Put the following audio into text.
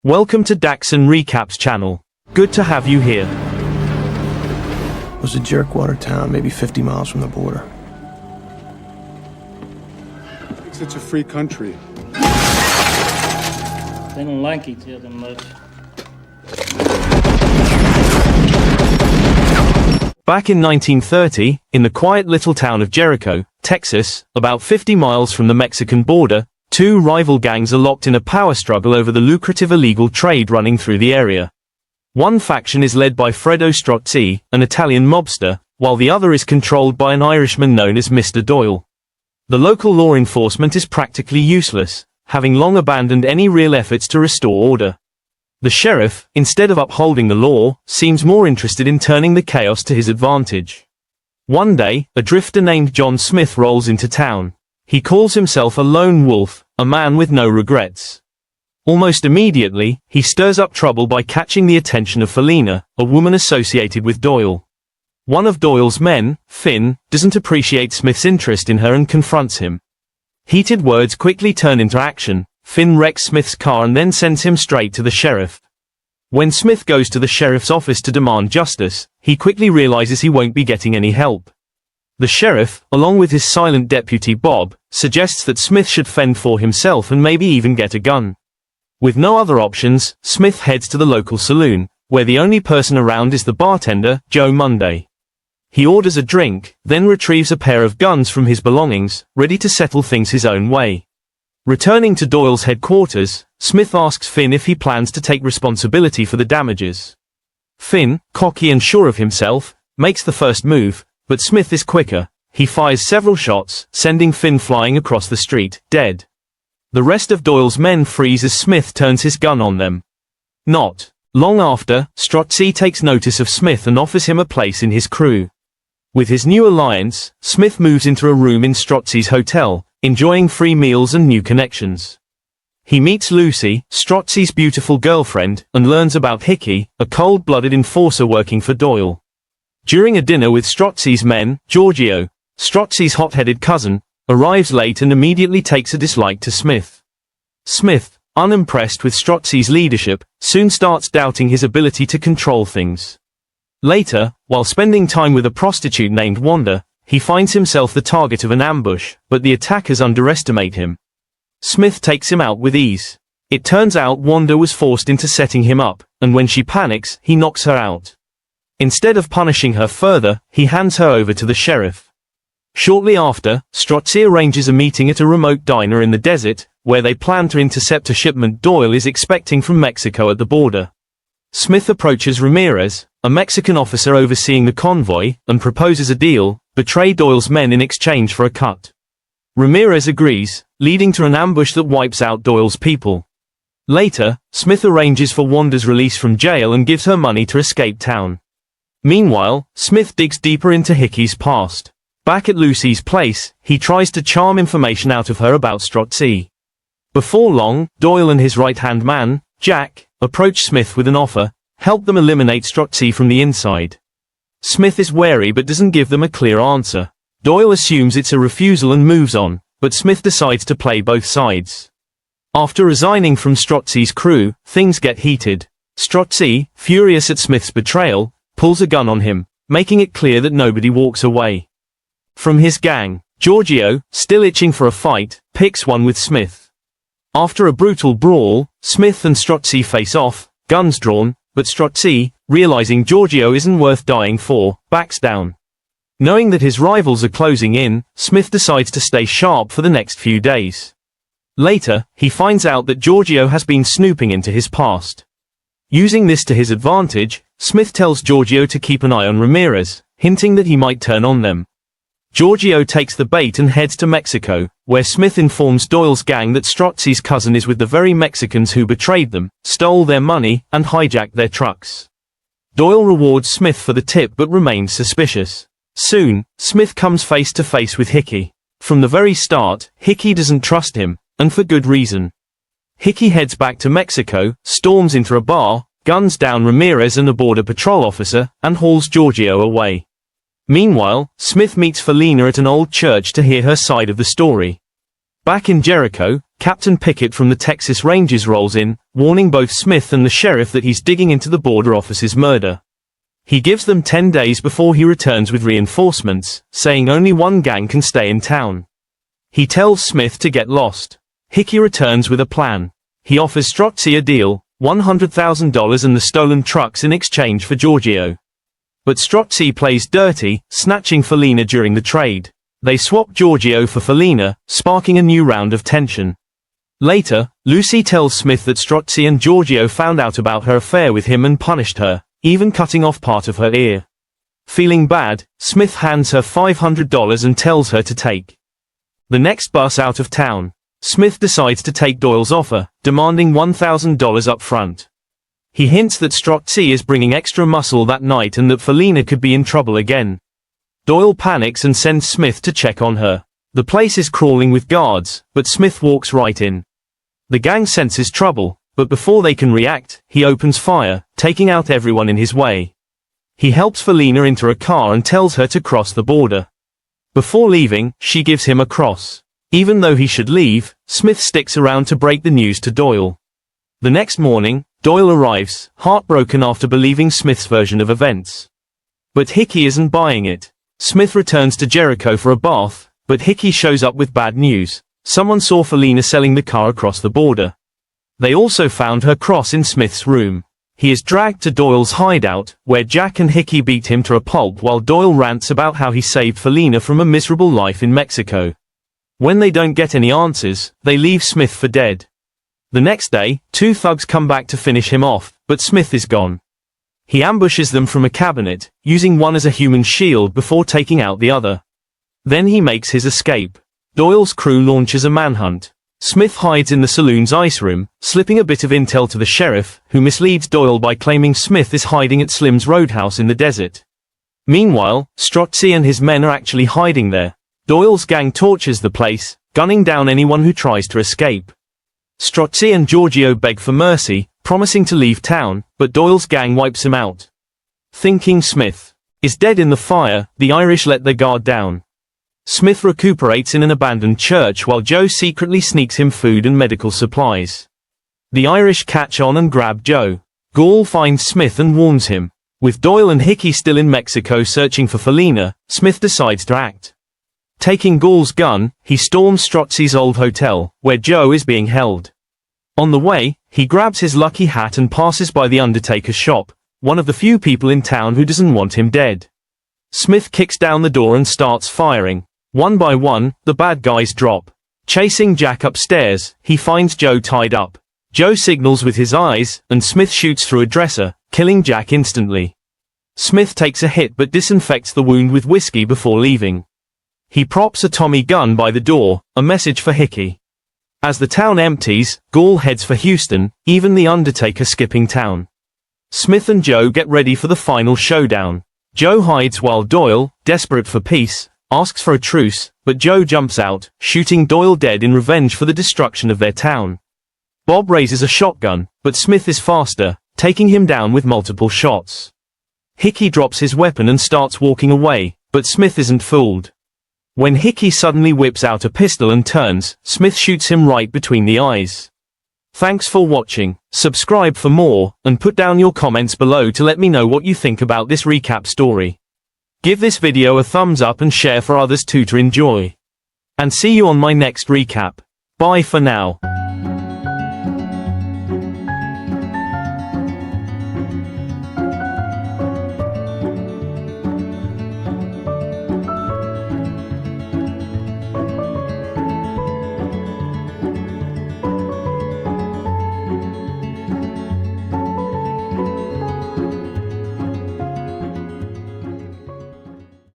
Welcome to Daxon Recaps channel. Good to have you here. It was a jerkwater town, maybe 50 miles from the border. It's such a free country. They don't like each other much. Back in 1930, in the quiet little town of Jericho, Texas, about 50 miles from the Mexican border, two rival gangs are locked in a power struggle over the lucrative illegal trade running through the area. One faction is led by Fredo Strozzi, an Italian mobster, while the other is controlled by an Irishman known as Mr. Doyle. The local law enforcement is practically useless, having long abandoned any real efforts to restore order. The sheriff, instead of upholding the law, seems more interested in turning the chaos to his advantage. One day, a drifter named John Smith rolls into town. He calls himself a lone wolf, a man with no regrets. Almost immediately, he stirs up trouble by catching the attention of Felina, a woman associated with Doyle. One of Doyle's men, Finn, doesn't appreciate Smith's interest in her and confronts him. Heated words quickly turn into action. Finn wrecks Smith's car and then sends him straight to the sheriff. When Smith goes to the sheriff's office to demand justice, he quickly realizes he won't be getting any help. The sheriff, along with his silent deputy Bob, suggests that Smith should fend for himself and maybe even get a gun. With no other options, Smith heads to the local saloon, where the only person around is the bartender, Joe Monday. He orders a drink, then retrieves a pair of guns from his belongings, ready to settle things his own way. Returning to Doyle's headquarters, Smith asks Finn if he plans to take responsibility for the damages. Finn, cocky and sure of himself, makes the first move, but Smith is quicker. He fires several shots, sending Finn flying across the street, dead. The rest of Doyle's men freeze as Smith turns his gun on them. Not long after, Strozzi takes notice of Smith and offers him a place in his crew. With his new alliance, Smith moves into a room in Strozzi's hotel, enjoying free meals and new connections. He meets Lucy, Strozzi's beautiful girlfriend, and learns about Hickey, a cold-blooded enforcer working for Doyle. During a dinner with Strozzi's men, Giorgio, Strozzi's hot-headed cousin, arrives late and immediately takes a dislike to Smith. Smith, unimpressed with Strozzi's leadership, soon starts doubting his ability to control things. Later, while spending time with a prostitute named Wanda, he finds himself the target of an ambush, but the attackers underestimate him. Smith takes him out with ease. It turns out Wanda was forced into setting him up, and when she panics, he knocks her out. Instead of punishing her further, he hands her over to the sheriff. Shortly after, Strozzi arranges a meeting at a remote diner in the desert, where they plan to intercept a shipment Doyle is expecting from Mexico at the border. Smith approaches Ramirez, a Mexican officer overseeing the convoy, and proposes a deal: betray Doyle's men in exchange for a cut. Ramirez agrees, leading to an ambush that wipes out Doyle's people. Later, Smith arranges for Wanda's release from jail and gives her money to escape town. Meanwhile, Smith digs deeper into Hickey's past. Back at Lucy's place, he tries to charm information out of her about Strozzi. Before long, Doyle and his right-hand man, Jack, approach Smith with an offer: help them eliminate Strozzi from the inside. Smith is wary but doesn't give them a clear answer. Doyle assumes it's a refusal and moves on, but Smith decides to play both sides. After resigning from Strozzi's crew, things get heated. Strozzi, furious at Smith's betrayal, pulls a gun on him, making it clear that nobody walks away from his gang. Giorgio, still itching for a fight, picks one with Smith. After a brutal brawl, Smith and Strozzi face off, guns drawn, but Strozzi, realizing Giorgio isn't worth dying for, backs down. Knowing that his rivals are closing in, Smith decides to stay sharp for the next few days. Later, he finds out that Giorgio has been snooping into his past. Using this to his advantage, Smith tells Giorgio to keep an eye on Ramirez, hinting that he might turn on them. Giorgio takes the bait and heads to Mexico, where Smith informs Doyle's gang that Strozzi's cousin is with the very Mexicans who betrayed them, stole their money, and hijacked their trucks. Doyle rewards Smith for the tip but remains suspicious. Soon, Smith comes face to face with Hickey. From the very start, Hickey doesn't trust him, and for good reason. Hickey heads back to Mexico, storms into a bar, guns down Ramirez and a border patrol officer, and hauls Giorgio away. Meanwhile, Smith meets Felina at an old church to hear her side of the story. Back in Jericho, Captain Pickett from the Texas Rangers rolls in, warning both Smith and the sheriff that he's digging into the border officer's murder. He gives them 10 days before he returns with reinforcements, saying only one gang can stay in town. He tells Smith to get lost. Hickey returns with a plan. He offers Strozzi a deal, $100,000 and the stolen trucks in exchange for Giorgio. But Strozzi plays dirty, snatching Felina during the trade. They swap Giorgio for Felina, sparking a new round of tension. Later, Lucy tells Smith that Strozzi and Giorgio found out about her affair with him and punished her, even cutting off part of her ear. Feeling bad, Smith hands her $500 and tells her to take the next bus out of town. Smith decides to take Doyle's offer, demanding $1,000 up front. He hints that Strozzi is bringing extra muscle that night and that Felina could be in trouble again. Doyle panics and sends Smith to check on her. The place is crawling with guards, but Smith walks right in. The gang senses trouble, but before they can react, he opens fire, taking out everyone in his way. He helps Felina into a car and tells her to cross the border. Before leaving, she gives him a cross. Even though he should leave, Smith sticks around to break the news to Doyle. The next morning, Doyle arrives, heartbroken after believing Smith's version of events. But Hickey isn't buying it. Smith returns to Jericho for a bath, but Hickey shows up with bad news. Someone saw Felina selling the car across the border. They also found her cross in Smith's room. He is dragged to Doyle's hideout, where Jack and Hickey beat him to a pulp while Doyle rants about how he saved Felina from a miserable life in Mexico. When they don't get any answers, they leave Smith for dead. The next day, two thugs come back to finish him off, but Smith is gone. He ambushes them from a cabinet, using one as a human shield before taking out the other. Then he makes his escape. Doyle's crew launches a manhunt. Smith hides in the saloon's ice room, slipping a bit of intel to the sheriff, who misleads Doyle by claiming Smith is hiding at Slim's roadhouse in the desert. Meanwhile, Strozzi and his men are actually hiding there. Doyle's gang tortures the place, gunning down anyone who tries to escape. Strozzi and Giorgio beg for mercy, promising to leave town, but Doyle's gang wipes him out. Thinking Smith is dead in the fire, the Irish let their guard down. Smith recuperates in an abandoned church while Joe secretly sneaks him food and medical supplies. The Irish catch on and grab Joe. Gall finds Smith and warns him. With Doyle and Hickey still in Mexico searching for Felina, Smith decides to act. Taking Gall's gun, he storms Strozzi's old hotel, where Joe is being held. On the way, he grabs his lucky hat and passes by the undertaker's shop, one of the few people in town who doesn't want him dead. Smith kicks down the door and starts firing. One by one, the bad guys drop. Chasing Jack upstairs, he finds Joe tied up. Joe signals with his eyes, and Smith shoots through a dresser, killing Jack instantly. Smith takes a hit but disinfects the wound with whiskey before leaving. He props a Tommy gun by the door, a message for Hickey. As the town empties, Gall heads for Houston, even the Undertaker skipping town. Smith and Joe get ready for the final showdown. Joe hides while Doyle, desperate for peace, asks for a truce, but Joe jumps out, shooting Doyle dead in revenge for the destruction of their town. Bob raises a shotgun, but Smith is faster, taking him down with multiple shots. Hickey drops his weapon and starts walking away, but Smith isn't fooled. When Hickey suddenly whips out a pistol and turns, Smith shoots him right between the eyes. Thanks for watching, subscribe for more, and put down your comments below to let me know what you think about this recap story. Give this video a thumbs up and share for others too to enjoy. And see you on my next recap. Bye for now.